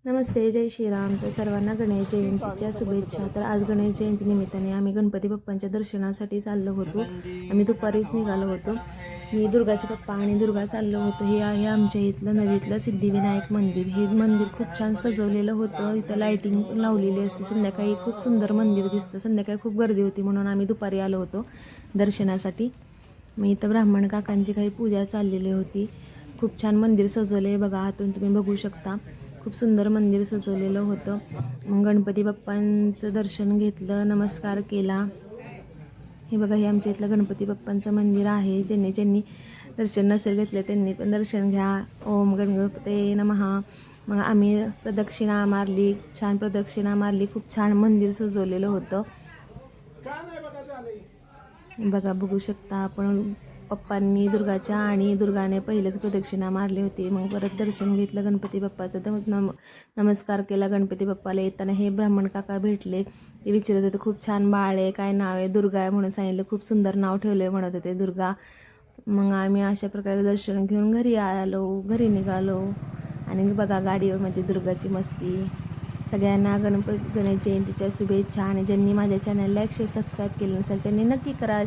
नमस्ते, जय श्रीराम. तर सर्वांना गणेश जयंतीच्या शुभेच्छा. तर आज गणेश जयंती निमित्ताने आम्ही गणपती बाप्पांच्या दर्शनासाठी चाललो होतो. आम्ही दुपारीच निघालो होतो. मी दुर्गाचे पप्पा आणि दुर्गा चाललो होतो. हे आहे आमच्या इथलं नदीतलं सिद्धिविनायक मंदिर. हे मंदिर खूप छान सजवलेलं होतं. इथं लायटिंग पण लावलेली असते. संध्याकाळी खूप सुंदर मंदिर दिसतं. संध्याकाळी खूप गर्दी होती म्हणून आम्ही दुपारी आलो होतो दर्शनासाठी. मी इथं ब्राह्मण काकांची काही पूजा चाललेली होती. खूप छान मंदिर सजवले बघा, आतून तुम्ही बघू शकता. खूप सुंदर मंदिर सजवलेलं होतं. मग गणपती बाप्पांचं दर्शन घेतलं, नमस्कार केला. हे बघा, हे आमच्या इथलं गणपती बाप्पांचं मंदिर आहे. ज्यांनी दर्शन नसेल घेतलं त्यांनी पण दर्शन घ्या. ओम गणपते नमः. मग आम्ही प्रदक्षिणा मारली, छान प्रदक्षिणा मारली. खूप छान मंदिर सजवलेलं होतं. बघा, बघू शकता आपण. पप्पांनी दुर्गाच्या आणि दुर्गाने पहिलेच प्रदक्षिणा मारली होती. मग परत दर्शन घेतलं गणपती बाप्पाचं. तर नमस्कार केला गणपती बाप्पाला. येताना हे ब्राह्मण काका भेटले. ते विचारत होते खूप छान बाळ आहे, काय नाव आहे? दुर्गा आहे म्हणून सांगितलं. खूप सुंदर नाव ठेवले म्हणत होते, दुर्गा. मग आम्ही अशा प्रकारे दर्शन घेऊन घरी निघालो. आणि बघा, गाडीमध्ये दुर्गाची मस्ती. सगळ्यांना गणेश जयंतीच्या शुभेच्छा. आणि ज्यांनी माझ्या चॅनलला 100 सबस्क्राईब केलं नसेल त्यांनी नक्की करा.